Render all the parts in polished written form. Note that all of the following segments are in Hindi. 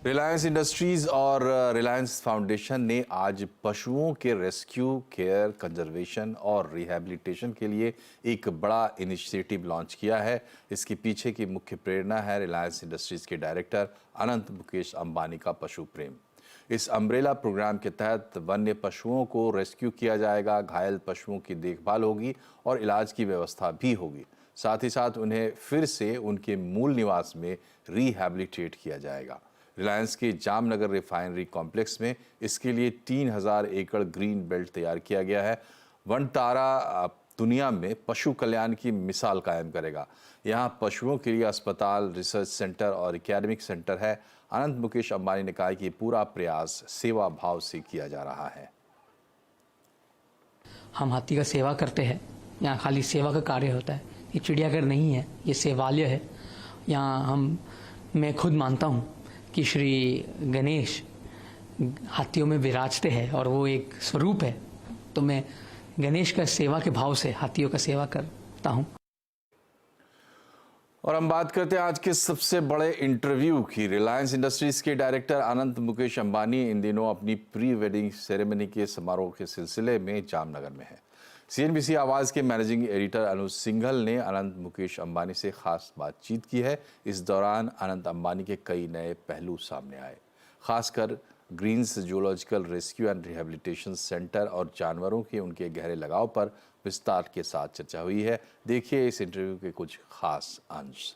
रिलायंस इंडस्ट्रीज और रिलायंस फाउंडेशन ने आज पशुओं के रेस्क्यू, केयर, कंजर्वेशन और रिहैबिलिटेशन के लिए एक बड़ा इनिशिएटिव लॉन्च किया है। इसके पीछे की मुख्य प्रेरणा है रिलायंस इंडस्ट्रीज के डायरेक्टर अनंत मुकेश अंबानी का पशु प्रेम। इस अम्ब्रेला प्रोग्राम के तहत वन्य पशुओं को रेस्क्यू किया जाएगा, घायल पशुओं की देखभाल होगी और इलाज की व्यवस्था भी होगी। साथ ही साथ उन्हें फिर से उनके मूल निवास में रिहैबिलिटेट किया जाएगा। रिलायंस के जामनगर रिफाइनरी कॉम्प्लेक्स में इसके लिए 3000 एकड़ ग्रीन बेल्ट तैयार किया गया है। वनटारा दुनिया में पशु कल्याण की मिसाल कायम करेगा। यहाँ पशुओं के लिए अस्पताल, रिसर्च सेंटर और एकेडमिक सेंटर है। अनंत मुकेश अंबानी ने कहा कि पूरा प्रयास सेवा भाव से किया जा रहा है। हम हाथी का सेवा करते हैं, यहाँ खाली सेवा का कार्य होता है। ये चिड़ियाघर नहीं है, ये सेवालय है। यहाँ मैं खुद मानता हूँ कि श्री गणेश हाथियों में विराजते हैं और वो एक स्वरूप है, तो मैं गणेश का सेवा के भाव से हाथियों का सेवा करता हूँ। और हम बात करते हैं आज के सबसे बड़े इंटरव्यू की। रिलायंस इंडस्ट्रीज के डायरेक्टर अनंत मुकेश अंबानी इन दिनों अपनी प्री वेडिंग सेरेमनी के समारोह के सिलसिले में जामनगर में है। CNBC आवाज़ के मैनेजिंग एडिटर अनुज सिंघल ने अनंत मुकेश अंबानी से खास बातचीत की है। इस दौरान अनंत अंबानी के कई नए पहलू सामने आए, खासकर Greens Zoological Rescue and Rehabilitation Centre और जानवरों के उनके गहरे लगाव पर विस्तार के साथ चर्चा हुई है। देखिए इस इंटरव्यू के कुछ खास अंश।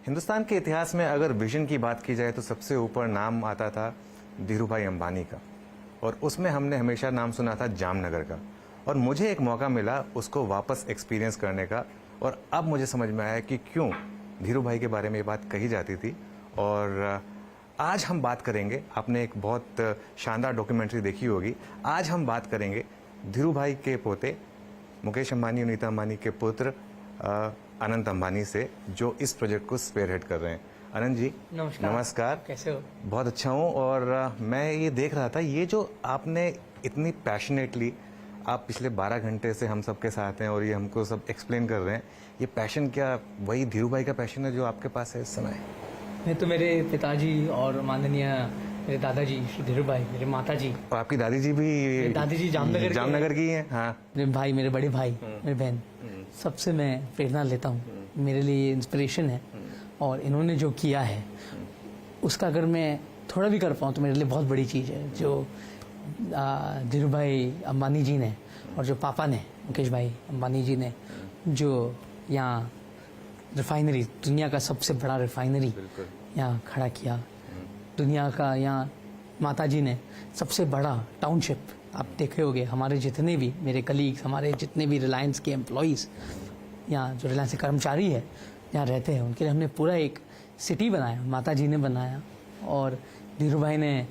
हिंदुस्तान के इतिहास में अगर विजन की बात की जाए तो सबसे ऊपर नाम आता था धीरूभाई अंबानी का, और उसमें हमने हमेशा नाम सुना था जामनगर का। और मुझे एक मौका मिला उसको वापस एक्सपीरियंस करने का, और अब मुझे समझ में आया कि क्यों धीरूभाई के बारे में ये बात कही जाती थी। और आज हम बात करेंगे, आपने एक बहुत शानदार डॉक्यूमेंट्री देखी होगी, आज हम बात करेंगे धीरूभाई के पोते मुकेश अंबानी, नीता अंबानी के पुत्र अनंत अंबानी से, जो इस प्रोजेक्ट को स्पेयरहेड कर रहे हैं। अनंत जी नमस्कार। कैसे हो? बहुत अच्छा हूँ। और मैं ये देख रहा था, ये जो आपने इतनी पैशनेटली आप पिछले 12 घंटे से हम सबके साथ हैं और ये हमको सब एक्सप्लेन कर रहे हैं, ये पैशन क्या वही धीरूभाई का पैशन है जो आपके पास है इस समय? मैं तो मेरे पिताजी और माननीय मेरे दादाजी श्री धीरूभाई, मेरे माताजी और आपकी दादी जी भी? दादी जी जामनगर की हैं। हाँ, मेरे भाई, मेरे बड़े भाई, मेरे बहन, सबसे मैं प्रेरणा लेता हूँ। मेरे लिए इंस्पिरेशन है और इन्होंने जो किया है उसका अगर मैं थोड़ा भी कर पाऊँ तो मेरे लिए बहुत बड़ी चीज़ है। जो धीरूभाई अंबानी जी ने और जो पापा ने मुकेश भाई अंबानी जी ने जो यहाँ रिफाइनरी, दुनिया का सबसे बड़ा रिफाइनरी यहाँ खड़ा किया, दुनिया का, यहाँ माता जी ने सबसे बड़ा टाउनशिप, आप देखे होंगे हमारे जितने भी मेरे कलीग्स, हमारे जितने भी रिलायंस के एम्प्लॉयज़ यहाँ, जो रिलायंस के कर्मचारी हैं यहाँ रहते हैं, उनके लिए हमने पूरा एक सिटी बनाया, माता जी ने बनाया। और धीरूभाई ने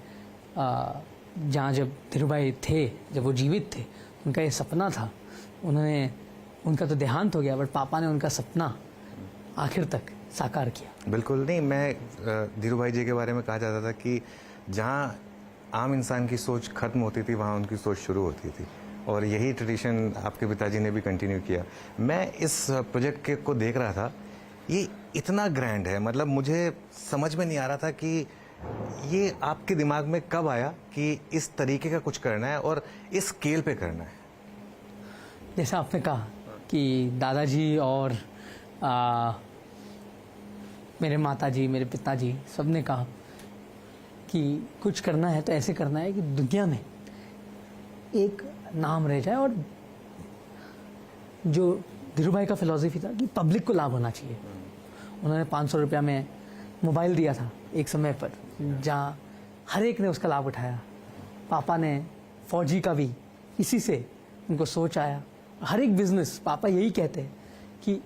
जहाँ जब धीरूभाई थे, जब वो जीवित थे, उनका ये सपना था, उनका तो देहांत हो गया, बट पापा ने उनका सपना आखिर तक साकार किया। बिल्कुल नहीं, मैं धीरूभाई जी के बारे में कहा जाता था कि जहाँ आम इंसान की सोच खत्म होती थी वहाँ उनकी सोच शुरू होती थी, और यही ट्रेडिशन आपके पिताजी ने भी कंटिन्यू किया। मैं इस प्रोजेक्ट को देख रहा था, ये इतना ग्रैंड है, मतलब मुझे समझ में नहीं आ रहा था कि ये आपके दिमाग में कब आया कि इस तरीके का कुछ करना है और इस स्केल पे करना है। जैसा आपने कहा कि दादाजी और मेरे माताजी, मेरे पिताजी, सब ने कहा कि कुछ करना है तो ऐसे करना है कि दुनिया में एक नाम रह जाए। और जो धीरूभाई का फिलॉसफी था कि पब्लिक को लाभ होना चाहिए। उन्होंने 500 रुपया में मोबाइल दिया था एक समय पर, जहाँ हर एक ने उसका लाभ उठाया। पापा ने 4G का भी इसी से उनको सोच आया। हर एक बिजनेस, पापा यही कहते हैं कि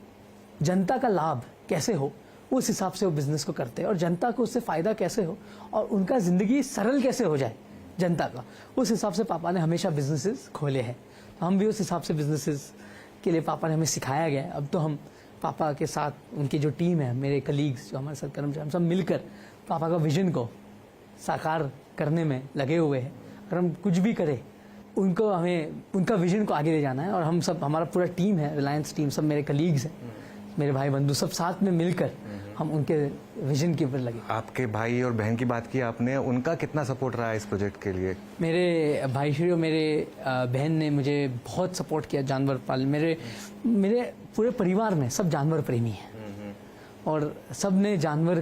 जनता का लाभ कैसे हो, उस हिसाब से वो बिजनेस को करते हैं, और जनता को उससे फ़ायदा कैसे हो और उनका ज़िंदगी सरल कैसे हो जाए जनता का, उस हिसाब से पापा ने हमेशा बिजनेसेस खोले हैं। हम भी उस हिसाब से बिजनेसेस के लिए पापा ने हमें सिखाया गया है। अब तो हम पापा के साथ, उनकी जो टीम है, मेरे कलीग्स जो हमारे साथ कर्मचारी, हम सब मिलकर पापा का विजन को साकार करने में लगे हुए हैं। अगर हम कुछ भी करें उनको हमें उनका विजन को आगे ले जाना है। और हम सब, हमारा पूरा टीम है, रिलायंस टीम, सब मेरे कलीग्स हैं, मेरे भाई बंधु, सब साथ में मिलकर हम उनके विजन के ऊपर लगे। आपके भाई और बहन की बात की आपने, उनका कितना सपोर्ट रहा है इस प्रोजेक्ट के लिए? मेरे भाई श्री और मेरे बहन ने मुझे बहुत सपोर्ट किया जानवर पालन। मेरे पूरे परिवार में सब जानवर प्रेमी हैं और सब ने जानवर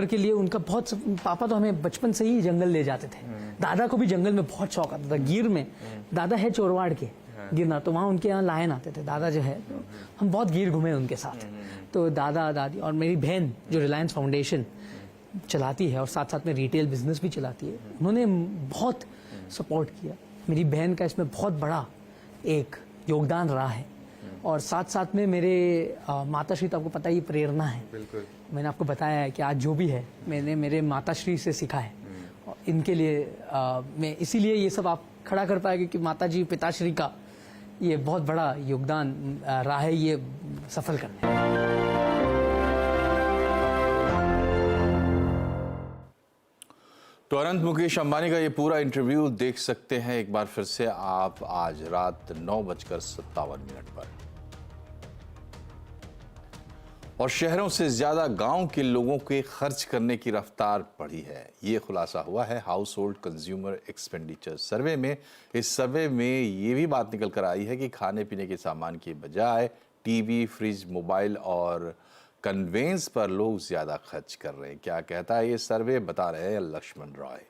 के लिए उनका बहुत। पापा तो हमें बचपन से ही जंगल ले जाते थे। दादा को भी जंगल में बहुत शौक आता था। गिर में दादा है चोरवाड़ के गिरना, तो वहाँ उनके यहाँ लायन आते थे। दादा जो है, तो हम बहुत गिर घूमे उनके साथ। तो दादा दादी और मेरी बहन जो रिलायंस फाउंडेशन चलाती है और साथ साथ में रिटेल बिजनेस भी चलाती है, उन्होंने बहुत सपोर्ट किया। मेरी बहन का इसमें बहुत बड़ा एक योगदान रहा है। और साथ साथ में मेरे माताश्री, तो आपको पता ही प्रेरणा है। बिल्कुल। मैंने आपको बताया है कि आज जो भी है मैंने मेरे माताश्री से सीखा है। और इनके लिए मैं इसीलिए ये सब आप खड़ा कर पाए, क्योंकि माताजी पिताश्री का ये बहुत बड़ा योगदान रहा है ये सफल करने में। तो अनंत मुकेश अंबानी का ये पूरा इंटरव्यू देख सकते हैं एक बार फिर से आप आज रात 9:57 पर। और शहरों से ज्यादा गांव के लोगों के खर्च करने की रफ्तार बढ़ी है, ये खुलासा हुआ है हाउस होल्ड कंज्यूमर एक्सपेंडिचर सर्वे में। इस सर्वे में ये भी बात निकल कर आई है कि खाने पीने के सामान की बजाय टीवी, फ्रिज, मोबाइल और कन्वेंस पर लोग ज्यादा खर्च कर रहे हैं। क्या कहता है ये सर्वे, बता रहे हैं लक्ष्मण रॉय।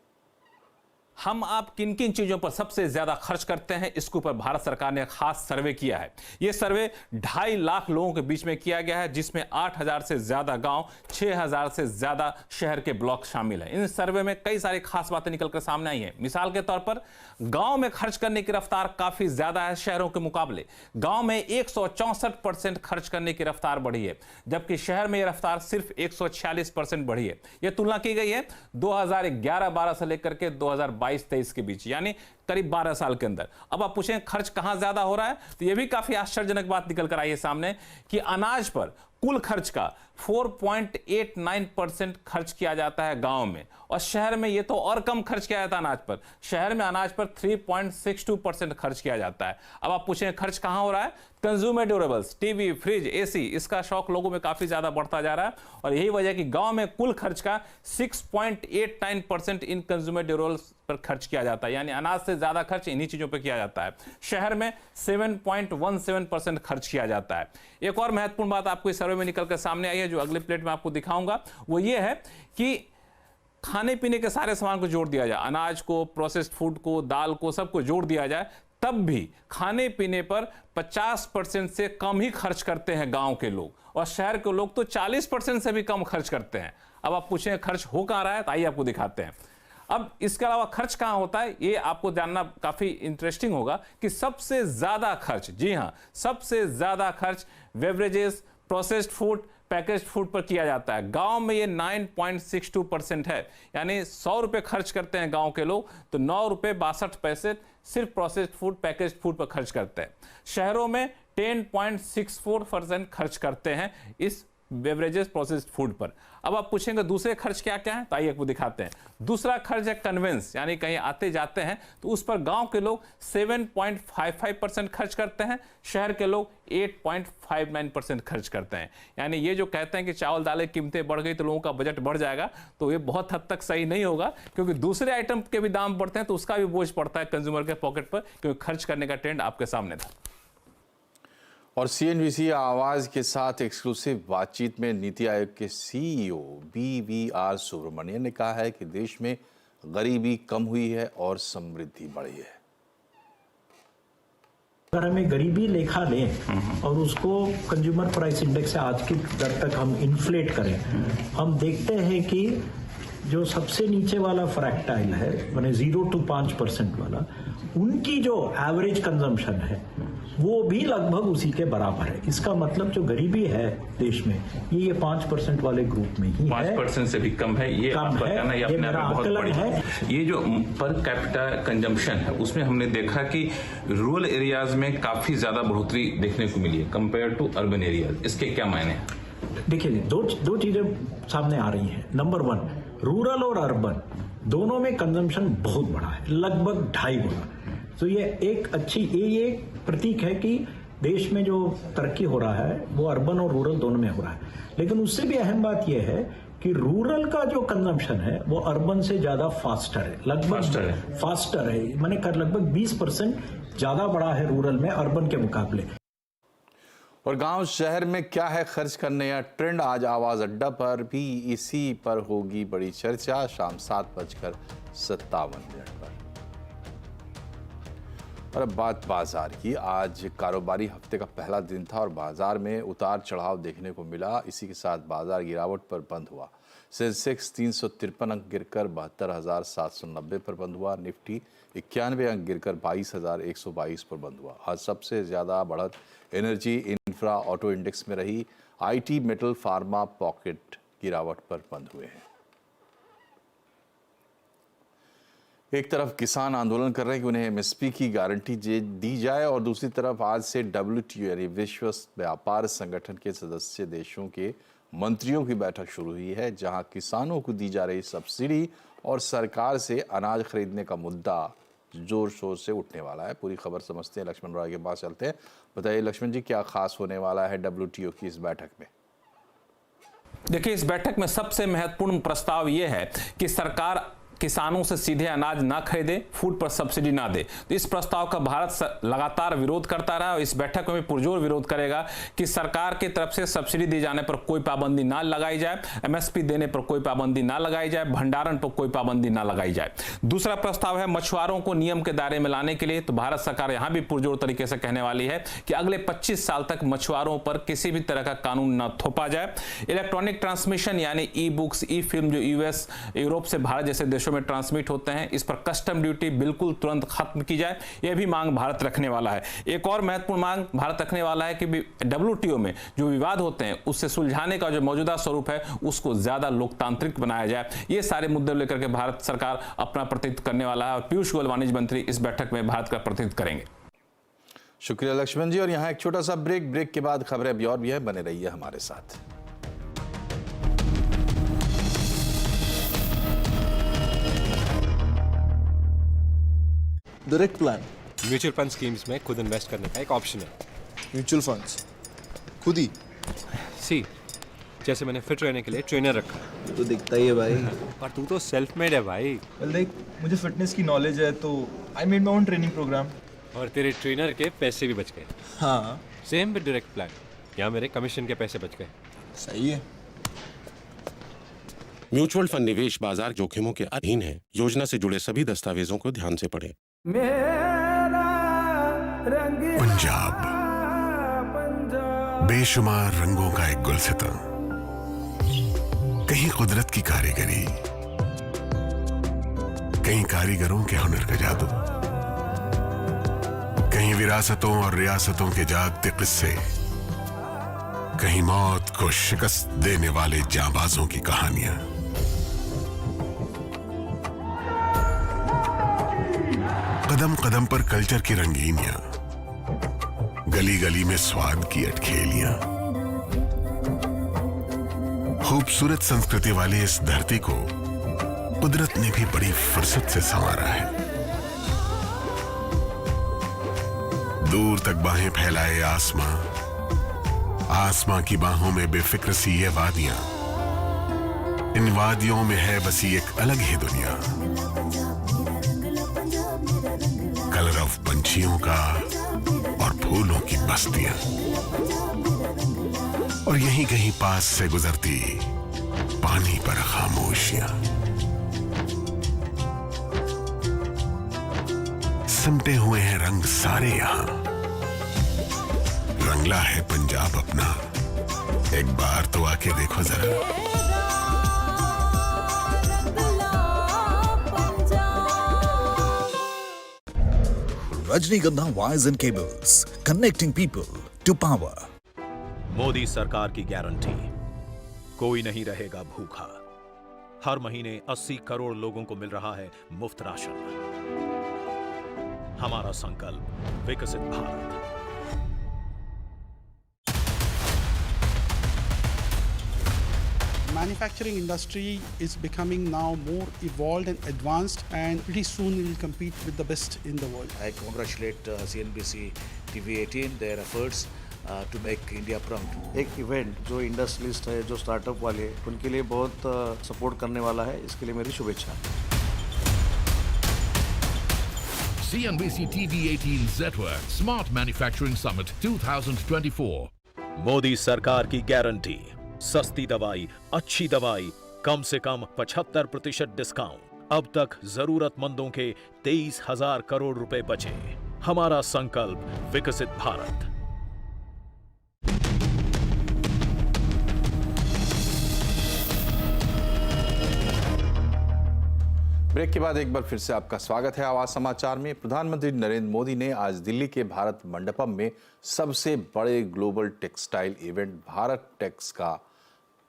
हम आप किन किन चीजों पर सबसे ज्यादा खर्च करते हैं, इसके ऊपर भारत सरकार ने खास सर्वे किया है। यह सर्वे 2.5 लाख लोगों के बीच में किया गया है, जिसमें 8,000 से ज्यादा गांव, 6,000 से ज्यादा शहर के ब्लॉक शामिल हैं। इन सर्वे में कई सारी खास बातें निकलकर सामने आई हैं। मिसाल के तौर पर गांव में खर्च करने की रफ्तार काफी ज्यादा है शहरों के मुकाबले। गांव में 164% खर्च करने की रफ्तार बढ़ी है, जबकि शहर में यह रफ्तार सिर्फ 146% बढ़ी है। यह तुलना की गई है 2011-12 से लेकर के 2022-23 के बीच, यानी करीब 12 साल के अंदर। अब आप पूछें खर्च कहां ज्यादा हो रहा है, तो यह भी काफी आश्चर्यजनक बात निकल कर आई है सामने कि अनाज पर कुल खर्च का 4.89% खर्च किया जाता है गांव में, और शहर में यह तो और कम खर्च किया जाता है अनाज पर। शहर में अनाज पर 3.62% खर्च किया जाता है। अब आप पूछें खर्च कहां हो रहा है, consumer durables, TV, fridge, AC, इसका शौक लोगों में काफी ज्यादा बढ़ता जा रहा है। और यही वजह कि गांव में कुल खर्च का 6.89% इन कंज्यूमर ड्यूरेबल्स पर खर्च किया जाता है, यानी अनाज से ज्यादा खर्च इन्हीं चीजों पर किया जाता है। शहर में 7.17% खर्च किया जाता है। एक और महत्वपूर्ण बात आपको इस सर्वे में निकल कर सामने आई है, जो अगले प्लेट में आपको दिखाऊंगा, वो ये है कि खाने पीने के सारे सामान को जोड़ दिया जाए, अनाज को, प्रोसेस्ड फूड को, दाल को, सबको जोड़ दिया जाए, तब भी खाने पीने पर 50% से कम ही खर्च करते हैं गांव के लोग, और शहर के लोग तो 40% से भी कम खर्च करते हैं। अब आप पूछें खर्च हो कहां रहा है, तो आइए आपको दिखाते हैं। अब इसके अलावा खर्च कहां होता है, ये आपको जानना काफी इंटरेस्टिंग होगा कि सबसे ज्यादा खर्च, जी हां, सबसे ज्यादा खर्च beverages, processed food, packaged food पर किया जाता है। गांव में ये 9.62% है, यानी 100 रुपए खर्च करते हैं गांव के लोग, तो 9 रुपए 62 पैसे सिर्फ प्रोसेस्ड फूड, पैकेज्ड फूड पर खर्च करते हैं। शहरों में 10.64% खर्च करते हैं इस बेवरेजेस, प्रोसेस्ड फूड पर। अब आप पूछेंगे दूसरे खर्च क्या क्या है, तो आइए आपको दिखाते हैं। दूसरा खर्च है कन्वेंस, यानी कहीं आते जाते हैं, तो उस पर गांव के लोग 7.55% खर्च करते हैं, शहर के लोग 8.59% खर्च करते हैं। यानी ये जो कहते हैं कि चावल दालें कीमतें बढ़ गई तो लोगों का बजट बढ़ जाएगा, तो ये बहुत हद तक सही नहीं होगा, क्योंकि दूसरे आइटम के भी दाम बढ़ते हैं तो उसका भी बोझ पड़ता है कंज्यूमर के पॉकेट पर, क्योंकि खर्च करने का ट्रेंड आपके सामने था। और CNBC आवाज के साथ एक्सक्लूसिव बातचीत में नीति आयोग के CEO BVR सुब्रमण्यन ने कहा है कि देश में गरीबी कम हुई है और समृद्धि बढ़ी है। अगर हमें गरीबी लेखा लें और उसको कंज्यूमर प्राइस इंडेक्स से आज की दर तक हम इन्फ्लेट करें, हम देखते हैं कि जो सबसे नीचे वाला फ्रैक्टाइल है, माने 0 to 5% वाला, उनकी जो एवरेज कंजम्पशन है वो भी लगभग उसी के बराबर है। इसका मतलब जो गरीबी है देश में, ये 5% वाले ग्रुप में ही 5% से भी कम है। ये आपका कहना है, ये अपने आप में बहुत बड़ी है। ये जो पर कैपिटा कंजम्पशन है, उसमें हमने देखा कि रूरल एरियाज में काफी ज्यादा बढ़ोतरी देखने को मिली है कंपेयर टू अर्बन एरियाज। इसके क्या मायने हैं? देखिए, दो चीजें सामने आ रही हैं। नंबर 1, रूरल और अर्बन दोनों में कंजम्पशन बहुत बड़ा है, लगभग 2.5 गुना। तो ये एक प्रतीक है कि देश में जो तरक्की हो रहा है वो अर्बन और रूरल दोनों में हो रहा है। लेकिन उससे भी अहम बात यह है कि रूरल का जो कंजम्पशन है वो अर्बन से ज्यादा फास्टर है, लगभग फास्टर है, मैंने लगभग 20% ज्यादा बड़ा है रूरल में अर्बन के मुकाबले। और गांव शहर में क्या है खर्च करने या ट्रेंड, आज आवाज अड्डा पर भी इसी पर होगी बड़ी चर्चा शाम 7:57 पर। और अब बात बाजार की। आज कारोबारी हफ्ते का पहला दिन था और बाजार में उतार चढ़ाव देखने को मिला। इसी के साथ बाजार गिरावट पर बंद हुआ। सेंसेक्स 353 अंक गिरकर 72,790 पर बंद हुआ। निफ्टी 91 अंक गिरकर 22,122 पर बंद हुआ। आज सबसे ज्यादा बढ़त एनर्जी, इंफ्रा, ऑटो इंडेक्स में रही। आईटी, मेटल, फार्मा, पॉकेट गिरावट पर बंद हुए हैं। एक तरफ किसान आंदोलन कर रहे हैं कि उन्हें एमएसपी की गारंटी दी जाए और दूसरी तरफ आज से WTO यानी विश्व व्यापार संगठन के सदस्य देशों के मंत्रियों की बैठक शुरू हुई है, जहां किसानों को दी जा रही सब्सिडी और सरकार से अनाज खरीदने का मुद्दा जोर शोर से उठने वाला है। पूरी खबर समझते हैं, लक्ष्मण रॉय के पास चलते हैं। बताइए लक्ष्मण जी, क्या खास होने वाला है WTO की इस बैठक में? देखिए, इस बैठक में सबसे महत्वपूर्ण प्रस्ताव यह है कि सरकार किसानों से सीधे अनाज ना खरीदे, फूड पर सब्सिडी ना दे। तो इस प्रस्ताव का भारत लगातार विरोध करता रहा और इस बैठक में भी पुरजोर विरोध करेगा कि सरकार की तरफ से सब्सिडी दिए जाने पर कोई पाबंदी ना लगाई जाए, एमएसपी देने पर कोई पाबंदी ना लगाई जाए, भंडारण पर कोई पाबंदी ना लगाई जाए। दूसरा प्रस्ताव है मछुआरों को नियम के दायरे में लाने के लिए। तो भारत सरकार यहां भी पुरजोर तरीके से कहने वाली है कि अगले 25 साल तक मछुआरों पर किसी भी तरह का कानून न थोपा जाए। इलेक्ट्रॉनिक ट्रांसमिशन यानी ई बुक्स, ई फिल्म जो यूएस, यूरोप से भारत जैसे देशों में ट्रांसमिट होते हैं, इस पर कस्टम ड्यूटी बिल्कुल तुरंत खत्म की जाए। यह भी मांग भारत रखने वाला है। एक और महत्वपूर्ण मांग भारत रखने वाला है कि WTO में जो विवाद होते हैं उससे सुलझाने का जो मौजूदा स्वरूप है उसको ज्यादा लोकतांत्रिक बनाया जाए। ये सारे मुद्दे लेकर के भारत सरकार अपना प्रतिनिधित्व करने वाला है और पीयूष गोयल वाणिज्य मंत्री इस बैठक में भारत का प्रतिनिधित्व करेंगे। शुक्रिया लक्ष्मण जी। और यहाँ एक छोटा सा ब्रेक के बाद खबरें अभी और भी है, बने रहिए हमारे साथ। Direct plan mutual fund schemes में खुद इन्वेस्ट करने का एक ऑप्शन है। म्यूचुअल फंड्स खुद ही जैसे मैंने फिट रहने के लिए ट्रेनर रखा है। तो दिखता ही है भाई। पर तू तो सेल्फ मेड है भाई। वेल देख, मुझे फिटनेस की नॉलेज है तो I made my own training program. और तेरे ट्रेनर के पैसे भी बच गए। हाँ सेम विद डायरेक्ट प्लान, यहाँ मेरे कमीशन के पैसे बच गए। सही है। म्यूचुअल फंड निवेश बाजार जोखिमों के अधीन है। योजना से जुड़े सभी दस्तावेजों को ध्यान से पढ़ें। पंजाब बेशुमार रंगों का एक गुलसिता, कहीं कुदरत की कारीगरी, कहीं कारीगरों के हुनर का जादू, कहीं विरासतों और रियासतों के जागते किस्से, कहीं मौत को शिकस्त देने वाले जांबाजों की कहानियां। कदम कदम पर कल्चर की रंगीनियां, गली गली में स्वाद की अटखेलियां। खूबसूरत संस्कृति वाली इस धरती को कुदरत ने भी बड़ी फुर्सत से संवारा है। दूर तक बाहें फैलाए आसमां, आसमां की बाहों में बेफिक्र सी ये वादियां। इन वादियों में है बसी एक अलग ही दुनिया। कलर ऑफ पंछियों का और फूलों की बस्तियां, और यहीं कहीं पास से गुजरती पानी पर खामोशियां। सिमटे हुए हैं रंग सारे यहां, रंगला है पंजाब अपना। एक बार तो आके देखो जरा। Rajnigandha Wires and Cables, connecting people to power. Modi सरकार की गारंटी, कोई नहीं रहेगा भूखा। हर महीने 80 करोड़ लोगों को मिल रहा है मुफ्त राशन। हमारा संकल्प विकसित Bharat. manufacturing industry is becoming now more evolved and advanced, and pretty soon we will compete with the best in the world. I congratulate CNBC TV18 their efforts to make India proud. एक इवेंट जो इंडस्ट्रियलिस्ट है, जो स्टार्टअप वाले, उनके लिए बहुत सपोर्ट करने वाला है. इसके लिए मेरी शुभेच्छा. CNBC TV18 Network Smart Manufacturing Summit 2024. Modi सरकार की गारंटी, सस्ती दवाई, अच्छी दवाई, कम से कम 75% डिस्काउंट. अब तक जरूरतमंदों के 23,000 करोड़ रुपए बचे. हमारा संकल्प विकसित भारत. ब्रेक के बाद एक बार फिर से आपका स्वागत है आवाज समाचार में। प्रधानमंत्री नरेंद्र मोदी ने आज दिल्ली के भारत मंडपम में सबसे बड़े global textile event Bharat Tex का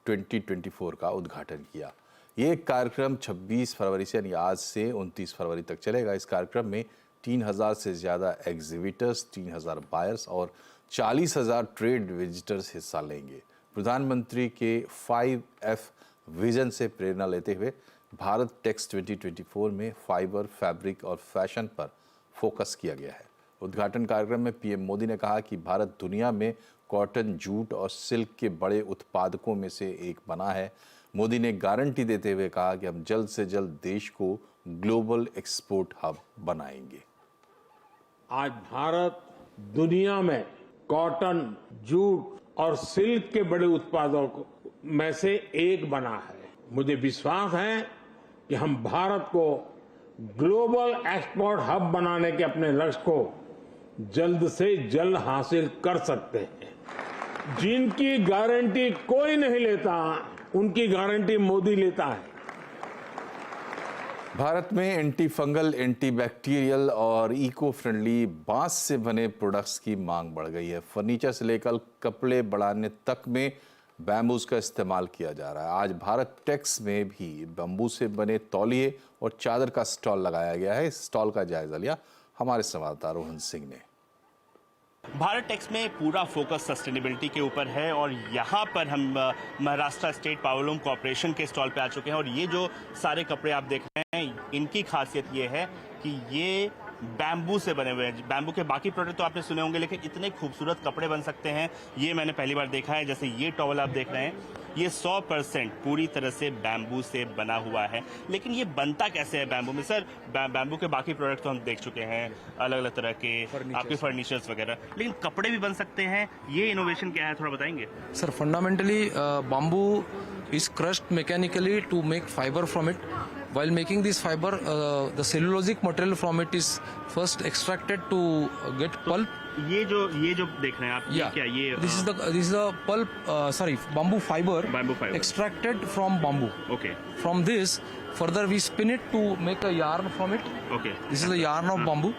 2024 का उद्घाटन किया। ये कार्यक्रम 26 फरवरी से यानी आज से 29 फरवरी तक चलेगा। इस कार्यक्रम में 3,000 से ज़्यादा एग्जीबिटर्स, 3,000 बायर्स और 40,000 ट्रेड विजिटर्स हिस्सा लेंगे। प्रधानमंत्री के 5F विजन से प्रेरणा लेते हुए भारत टेक्स 2024 में फाइबर, फैब्रिक और फैशन पर फोकस किया गया है। उद्घाटन कार्यक्रम में पीएम मोदी ने कहा कि भारत दुनिया में कॉटन, जूट और सिल्क के बड़े उत्पादकों में से एक बना है। मोदी ने गारंटी देते हुए कहा कि हम जल्द से जल्द देश को ग्लोबल एक्सपोर्ट हब बनाएंगे। आज भारत दुनिया में कॉटन, जूट और सिल्क के बड़े उत्पादकों में से एक बना है। मुझे विश्वास है कि हम भारत को ग्लोबल एक्सपोर्ट हब बनाने के अपने लक्ष्य को जल्द से जल्द हासिल कर सकते हैं। जिनकी गारंटी कोई नहीं लेता, उनकी गारंटी मोदी लेता है। भारत में एंटी फंगल, एंटी बैक्टीरियल और इको फ्रेंडली बांस से बने प्रोडक्ट्स की मांग बढ़ गई है। फर्नीचर से लेकर कपड़े बनाने तक में बैम्बूज का इस्तेमाल किया जा रहा है। आज भारत टेक्स में भी बैम्बू से बने तौलिए और चादर का स्टॉल लगाया गया है। इस स्टॉल का जायजा लिया हमारे संवाददाता रोहन सिंह ने। भारत टेक्स में पूरा फोकस सस्टेनेबिलिटी के ऊपर है और यहाँ पर हम महाराष्ट्र स्टेट पावरलूम कॉर्पोरेशन के स्टॉल पे आ चुके हैं और ये जो सारे कपड़े आप देख रहे हैं, इनकी खासियत ये है कि ये बैम्बू से बने हुए हैं। बैम्बू के बाकी प्रोडक्ट तो आपने सुने होंगे, लेकिन इतने खूबसूरत कपड़े बन सकते हैं ये मैंने पहली बार देखा है। जैसे ये टॉवल आप देख रहे हैं, ये 100% पूरी तरह से बैम्बू से बना हुआ है। लेकिन ये बनता कैसे है बैम्बू में? सर, बैम्बू के बाकी प्रोडक्ट तो हम देख चुके हैं, अलग अलग तरह के आपके फर्नीचर्स वगैरह, लेकिन कपड़े भी बन सकते हैं। ये इनोवेशन क्या है, थोड़ा बताएंगे? Sir, fundamentally bamboo is crushed mechanically to make fiber from it. While making this fiber, the cellulosic material from it is first extracted to get pulp. ये जो देख रहे हैं आप, ये क्या? ये this is the pulp. Bamboo fiber. Bamboo fiber extracted from bamboo. Okay. From this, further we spin it to make a yarn from it. Okay. This is the yarn of bamboo.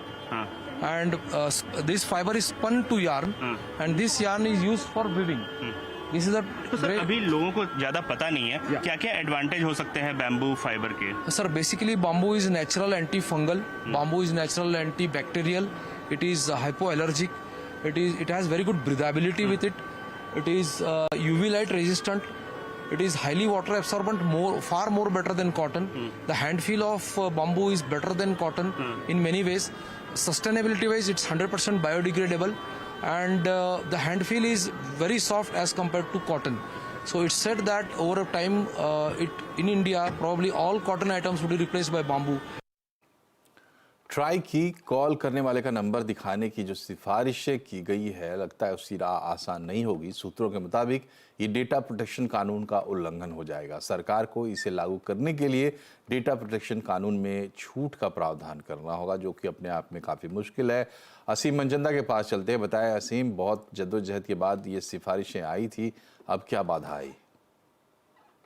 And this fiber is spun to yarn, and this yarn is used for weaving. तो सर, अभी लोगों को ज्यादा पता नहीं है क्या क्या एडवांटेज हो सकते हैं बैम्बू फाइबर के? Sir, basically bamboo is natural anti fungal, bamboo is natural anti bacterial, it is hypo allergic, it has very good breathability with it is UV light resistant, it is highly water absorbent, far more better than cotton. The hand feel of bamboo is better than cotton in many ways. Sustainability wise, it's 100% biodegradable, and the hand feel is very soft as compared to cotton. So it's said that over a time, in India, probably all cotton items would be replaced by bamboo. Try की कॉल करने वाले का नंबर दिखाने की जो सिफारिशें की गई है, लगता है उसकी राह आसान नहीं होगी। सूत्रों के मुताबिक ये डेटा प्रोटेक्शन कानून का उल्लंघन हो जाएगा। सरकार को इसे लागू करने के लिए डेटा प्रोटेक्शन कानून में छूट का प्रावधान करना होगा, जो कि अपने आप में काफ़ी मुश्किल है। असीम मंजंदा के पास चलते हैं। बताया असीम, बहुत जद्दोजहद के बाद ये सिफारिशें आई थी, अब क्या बाधा आई?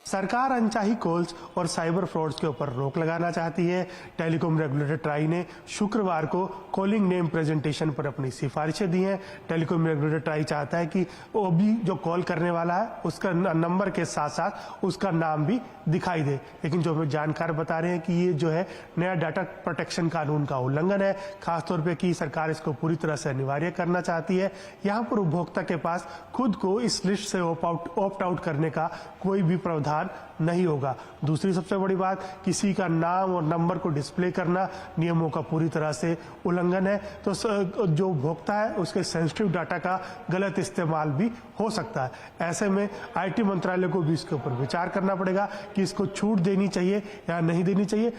सरकार अनचाही कॉल्स और साइबर फ्रॉड्स के ऊपर रोक लगाना चाहती है। टेलीकॉम रेगुलेटर ट्राई ने शुक्रवार को कॉलिंग नेम प्रेजेंटेशन पर अपनी सिफारिशें दी हैं। टेलीकॉम रेगुलेटर ट्राई चाहता है कि वो भी जो कॉल करने वाला है उसका नंबर के साथ साथ उसका नाम भी दिखाई दे, लेकिन जो जानकार बता रहे हैं कि ये जो है नया डाटा प्रोटेक्शन कानून का उल्लंघन है। खासतौर पर कि सरकार इसको पूरी तरह से अनिवार्य करना चाहती है। यहाँ पर उपभोक्ता के पास खुद को इस लिस्ट से ऑप्ट आउट करने का कोई भी प्रावधान प्रावधान नहीं होगा। दूसरी सबसे बड़ी बात, किसी का नाम और नंबर को डिस्प्ले करना नियमों का पूरी तरह से उल्लंघन है, तो जो उपभोक्ता है उसके सेंसिटिव डाटा का गलत इस्तेमाल भी हो सकता है। ऐसे में आईटी मंत्रालय को भी इसके ऊपर विचार करना पड़ेगा कि इसको छूट देनी चाहिए या नहीं देनी चाहिए।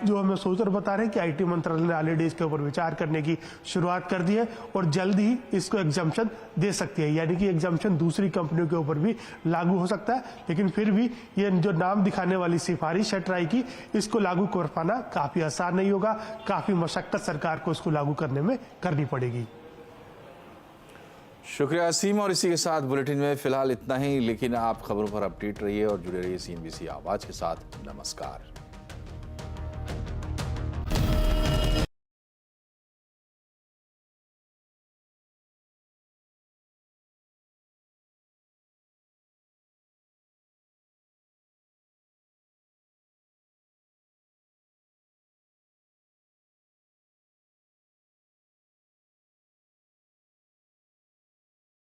जो हमें सूत्र बता रहे हैं कि आईटी मंत्रालय ने ऑलरेडी इसके ऊपर विचार करने की शुरुआत कर दी है और जल्द ही इसको एग्जम्पशन दे सकती है, यानी कि एग्जम्पशन दूसरी कंपनियों के ऊपर भी लागू हो सकता है। लेकिन फिर भी ये जो नाम दिखाने वाली सिफारिश है ट्राई की, इसको लागू कर पाना काफी आसान नहीं होगा, काफी मशक्कत सरकार को इसको लागू करने में करनी पड़ेगी। शुक्रिया असीम, और इसी के साथ बुलेटिन में फिलहाल इतना ही, लेकिन आप खबरों पर अपडेट रहिए और जुड़े रहिए CNBC आवाज के साथ। नमस्कार।